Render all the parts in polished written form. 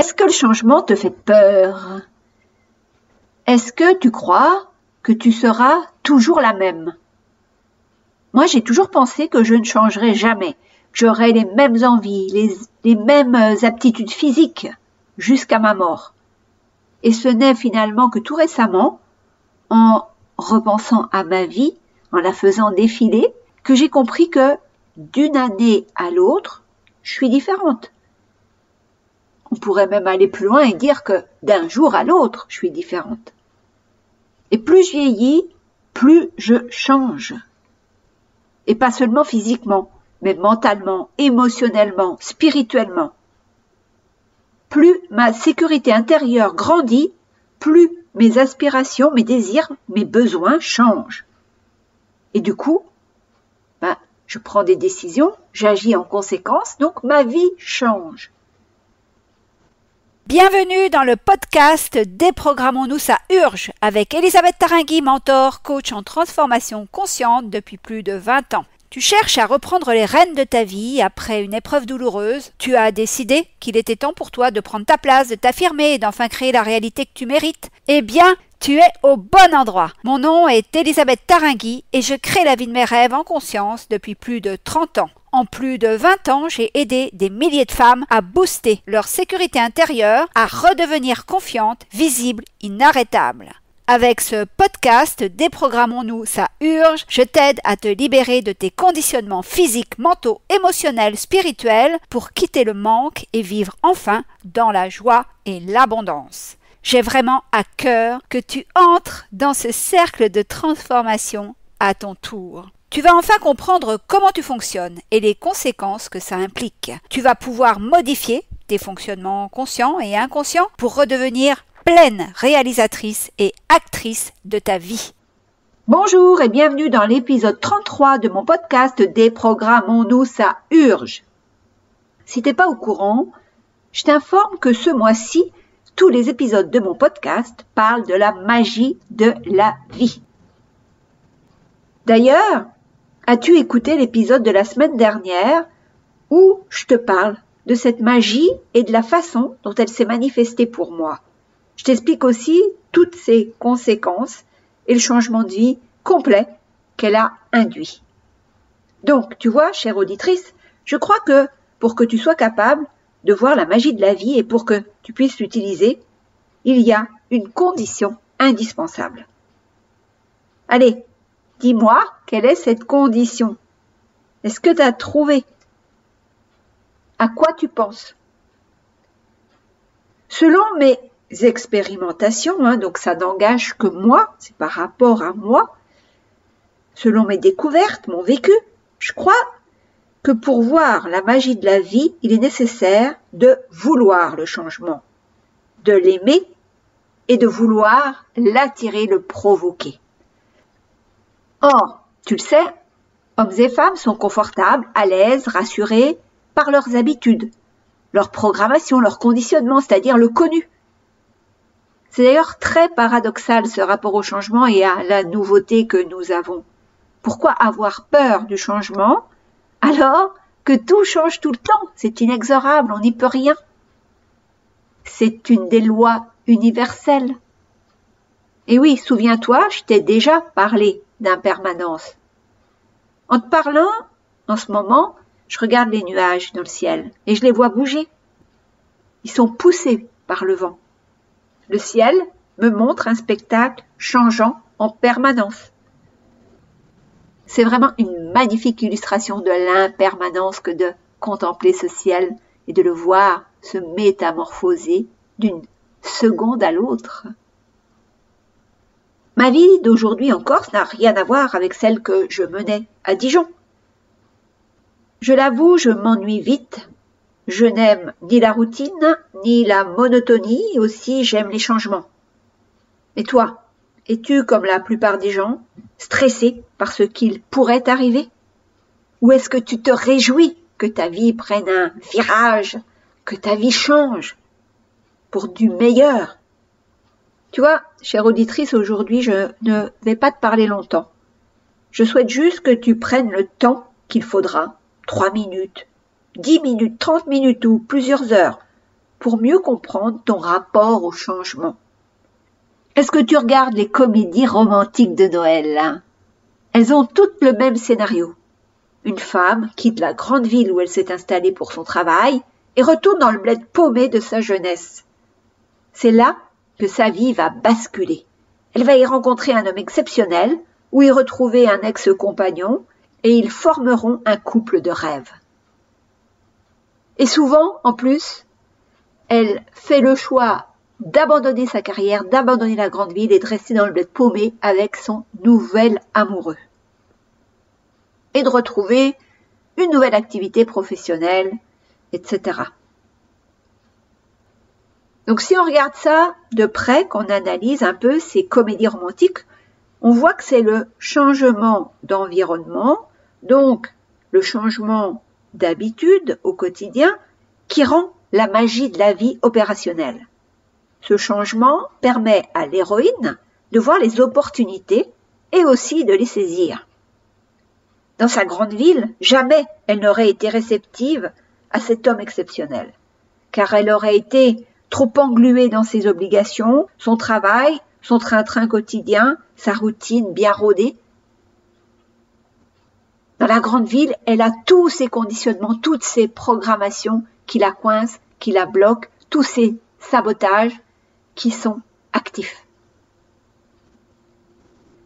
Est-ce que le changement te fait peur? Est-ce que tu crois que tu seras toujours la même? Moi, j'ai toujours pensé que je ne changerai jamais, que j'aurai les mêmes envies, les mêmes aptitudes physiques jusqu'à ma mort. Et ce n'est finalement que tout récemment, en repensant à ma vie, en la faisant défiler, que j'ai compris que d'une année à l'autre, je suis différente. On pourrait même aller plus loin et dire que d'un jour à l'autre, je suis différente. Et plus je vieillis, plus je change. Et pas seulement physiquement, mais mentalement, émotionnellement, spirituellement. Plus ma sécurité intérieure grandit, plus mes aspirations, mes désirs, mes besoins changent. Et du coup, je prends des décisions, j'agis en conséquence, donc ma vie change. Bienvenue dans le podcast Déprogrammons-nous, ça urge avec Elisabeth Taringui, mentor, coach en transformation consciente depuis plus de 20 ans. Tu cherches à reprendre les rênes de ta vie après une épreuve douloureuse. Tu as décidé qu'il était temps pour toi de prendre ta place, de t'affirmer et d'enfin créer la réalité que tu mérites. Eh bien, tu es au bon endroit. Mon nom est Elisabeth Taringui et je crée la vie de mes rêves en conscience depuis plus de 30 ans. En plus de 20 ans, j'ai aidé des milliers de femmes à booster leur sécurité intérieure, à redevenir confiantes, visibles, inarrêtables. Avec ce podcast Déprogrammons-nous, ça urge, je t'aide à te libérer de tes conditionnements physiques, mentaux, émotionnels, spirituels pour quitter le manque et vivre enfin dans la joie et l'abondance. J'ai vraiment à cœur que tu entres dans ce cercle de transformation à ton tour. Tu vas enfin comprendre comment tu fonctionnes et les conséquences que ça implique. Tu vas pouvoir modifier tes fonctionnements conscients et inconscients pour redevenir pleine réalisatrice et actrice de ta vie. Bonjour et bienvenue dans l'épisode 33 de mon podcast Déprogrammons-nous, ça urge. Si t'es pas au courant, je t'informe que ce mois-ci, tous les épisodes de mon podcast parlent de la magie de la vie. D'ailleurs, as-tu écouté l'épisode de la semaine dernière où je te parle de cette magie et de la façon dont elle s'est manifestée pour moi? Je t'explique aussi toutes ses conséquences et le changement de vie complet qu'elle a induit. Donc, tu vois, chère auditrice, je crois que pour que tu sois capable de voir la magie de la vie et pour que tu puisses l'utiliser, il y a une condition indispensable. Allez, dis-moi, quelle est cette condition? Est-ce que tu as trouvé? À quoi tu penses? Selon mes expérimentations, donc ça n'engage que moi, c'est par rapport à moi, selon mes découvertes, mon vécu, je crois que pour voir la magie de la vie, il est nécessaire de vouloir le changement, de l'aimer et de vouloir l'attirer, le provoquer. Or, tu le sais, hommes et femmes sont confortables, à l'aise, rassurés par leurs habitudes, leur programmation, leur conditionnement, c'est-à-dire le connu. C'est d'ailleurs très paradoxal ce rapport au changement et à la nouveauté que nous avons. Pourquoi avoir peur du changement alors que tout change tout le temps? C'est inexorable, on n'y peut rien. C'est une des lois universelles. Et oui, souviens-toi, je t'ai déjà parlé d'impermanence. En te parlant, en ce moment, je regarde les nuages dans le ciel et je les vois bouger. Ils sont poussés par le vent. Le ciel me montre un spectacle changeant en permanence. C'est vraiment une magnifique illustration de l'impermanence que de contempler ce ciel et de le voir se métamorphoser d'une seconde à l'autre. Ma vie d'aujourd'hui en Corse n'a rien à voir avec celle que je menais à Dijon. Je l'avoue, je m'ennuie vite. Je n'aime ni la routine, ni la monotonie, et aussi j'aime les changements. Et toi, es-tu, comme la plupart des gens, stressé par ce qu'il pourrait arriver? Ou est-ce que tu te réjouis que ta vie prenne un virage, que ta vie change pour du meilleur? Tu vois, chère auditrice, aujourd'hui, je ne vais pas te parler longtemps. Je souhaite juste que tu prennes le temps qu'il faudra, 3 minutes, 10 minutes, 30 minutes ou plusieurs heures, pour mieux comprendre ton rapport au changement. Est-ce que tu regardes les comédies romantiques de Noël, hein? Elles ont toutes le même scénario. Une femme quitte la grande ville où elle s'est installée pour son travail et retourne dans le bled paumé de sa jeunesse. C'est là que sa vie va basculer. Elle va y rencontrer un homme exceptionnel, ou y retrouver un ex-compagnon, et ils formeront un couple de rêve. Et souvent, en plus, elle fait le choix d'abandonner sa carrière, d'abandonner la grande ville et de rester dans le bled paumé avec son nouvel amoureux. Et de retrouver une nouvelle activité professionnelle, etc. Donc si on regarde ça de près, qu'on analyse un peu ces comédies romantiques, on voit que c'est le changement d'environnement, donc le changement d'habitude au quotidien, qui rend la magie de la vie opérationnelle. Ce changement permet à l'héroïne de voir les opportunités et aussi de les saisir. Dans sa grande ville, jamais elle n'aurait été réceptive à cet homme exceptionnel, car elle aurait été trop engluée dans ses obligations, son travail, son train-train quotidien, sa routine bien rodée. Dans la grande ville, elle a tous ses conditionnements, toutes ses programmations qui la coincent, qui la bloquent, tous ces sabotages qui sont actifs.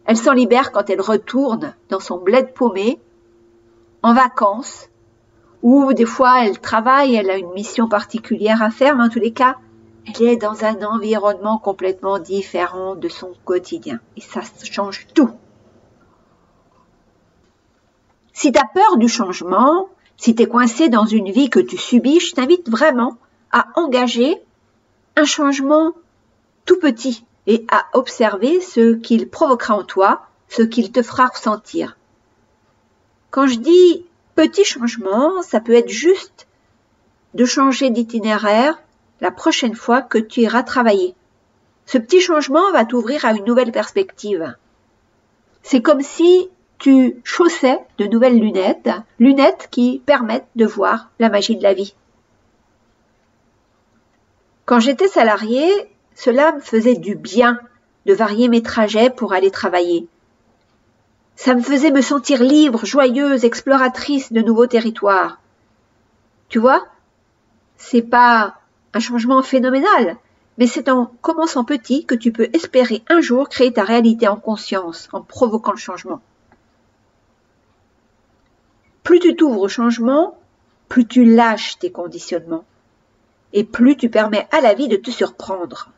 Elle s'en libère quand elle retourne dans son bled paumé, en vacances, ou des fois elle travaille, elle a une mission particulière à faire, mais en tous les cas, elle est dans un environnement complètement différent de son quotidien. Et ça change tout. Si tu as peur du changement, si tu es coincé dans une vie que tu subis, je t'invite vraiment à engager un changement tout petit et à observer ce qu'il provoquera en toi, ce qu'il te fera ressentir. Quand je dis petit changement, ça peut être juste de changer d'itinéraire la prochaine fois que tu iras travailler. Ce petit changement va t'ouvrir à une nouvelle perspective. C'est comme si tu chaussais de nouvelles lunettes, lunettes qui permettent de voir la magie de la vie. Quand j'étais salariée, cela me faisait du bien de varier mes trajets pour aller travailler. Ça me faisait me sentir libre, joyeuse, exploratrice de nouveaux territoires. Tu vois, c'est pas un changement phénoménal, mais c'est en commençant petit que tu peux espérer un jour créer ta réalité en conscience, en provoquant le changement. Plus tu t'ouvres au changement, plus tu lâches tes conditionnements, et plus tu permets à la vie de te surprendre.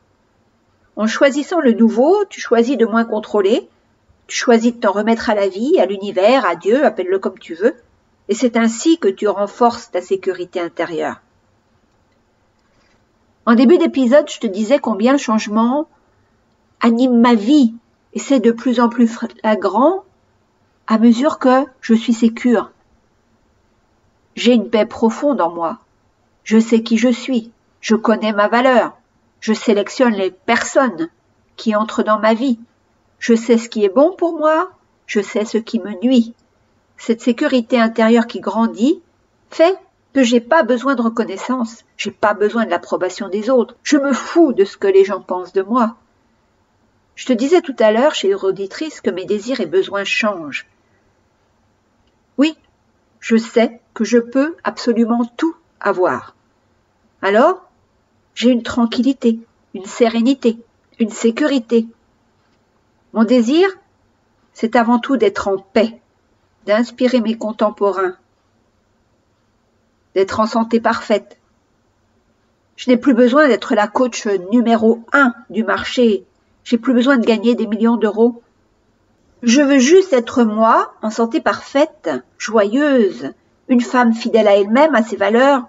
En choisissant le nouveau, tu choisis de moins contrôler, tu choisis de t'en remettre à la vie, à l'univers, à Dieu, appelle-le comme tu veux, et c'est ainsi que tu renforces ta sécurité intérieure. En début d'épisode, je te disais combien le changement anime ma vie, et c'est de plus en plus flagrant à mesure que je suis sécure. J'ai une paix profonde en moi. Je sais qui je suis, je connais ma valeur, je sélectionne les personnes qui entrent dans ma vie. Je sais ce qui est bon pour moi, je sais ce qui me nuit. Cette sécurité intérieure qui grandit fait que j'ai pas besoin de reconnaissance, j'ai pas besoin de l'approbation des autres. Je me fous de ce que les gens pensent de moi. Je te disais tout à l'heure chez Auditrice que mes désirs et besoins changent. Oui, je sais que je peux absolument tout avoir. Alors, j'ai une tranquillité, une sérénité, une sécurité. Mon désir, c'est avant tout d'être en paix, d'inspirer mes contemporains, d'être en santé parfaite. Je n'ai plus besoin d'être la coach numéro 1 du marché. J'ai plus besoin de gagner des millions d'euros. Je veux juste être moi, en santé parfaite, joyeuse, une femme fidèle à elle-même, à ses valeurs.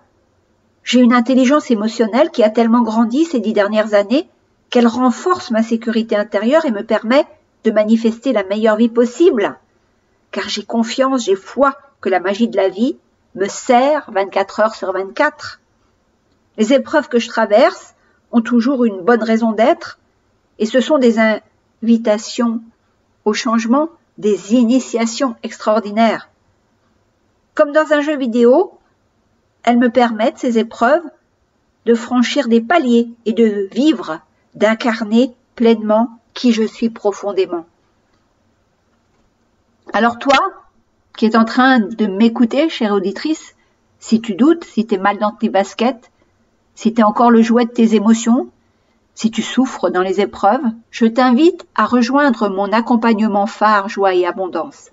J'ai une intelligence émotionnelle qui a tellement grandi ces 10 dernières années qu'elle renforce ma sécurité intérieure et me permet de manifester la meilleure vie possible. Car j'ai confiance, j'ai foi que la magie de la vie me sert 24 heures sur 24. Les épreuves que je traverse ont toujours une bonne raison d'être et ce sont des invitations au changement, des initiations extraordinaires. Comme dans un jeu vidéo, elles me permettent, ces épreuves, de franchir des paliers et de vivre, d'incarner pleinement qui je suis profondément. Alors toi, qui es en train de m'écouter, chère auditrice, si tu doutes, si tu es mal dans tes baskets, si tu es encore le jouet de tes émotions, si tu souffres dans les épreuves, je t'invite à rejoindre mon accompagnement phare Joie et Abondance.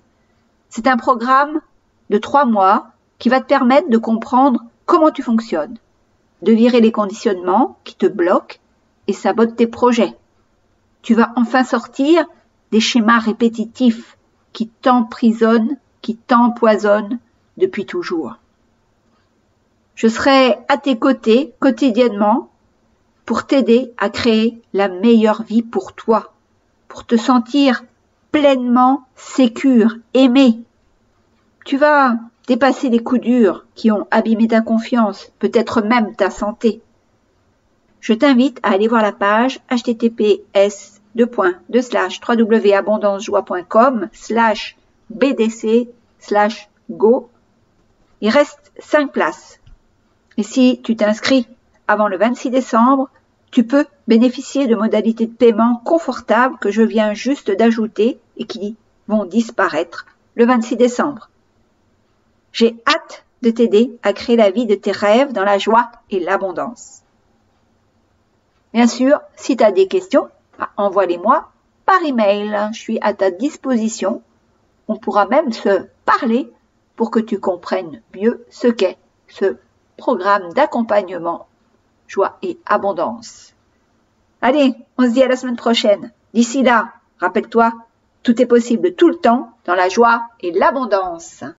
C'est un programme de 3 mois qui va te permettre de comprendre comment tu fonctionnes, de virer les conditionnements qui te bloquent et sabotent tes projets. Tu vas enfin sortir des schémas répétitifs qui t'emprisonnent, qui t'empoisonnent depuis toujours. Je serai à tes côtés quotidiennement pour t'aider à créer la meilleure vie pour toi, pour te sentir pleinement sécure, aimé. Tu vas dépasser les coups durs qui ont abîmé ta confiance, peut-être même ta santé. Je t'invite à aller voir la page https://www.abondancejoie.com/bdc/go. Il reste 5 places. Et si tu t'inscris avant le 26 décembre, tu peux bénéficier de modalités de paiement confortables que je viens juste d'ajouter et qui vont disparaître le 26 décembre. J'ai hâte de t'aider à créer la vie de tes rêves dans la joie et l'abondance. Bien sûr, si tu as des questions, envoie-les-moi par email. Je suis à ta disposition. On pourra même se parler pour que tu comprennes mieux ce qu'est ce programme d'accompagnement Joie et Abondance. Allez, on se dit à la semaine prochaine. D'ici là, rappelle-toi, tout est possible tout le temps dans la joie et l'abondance.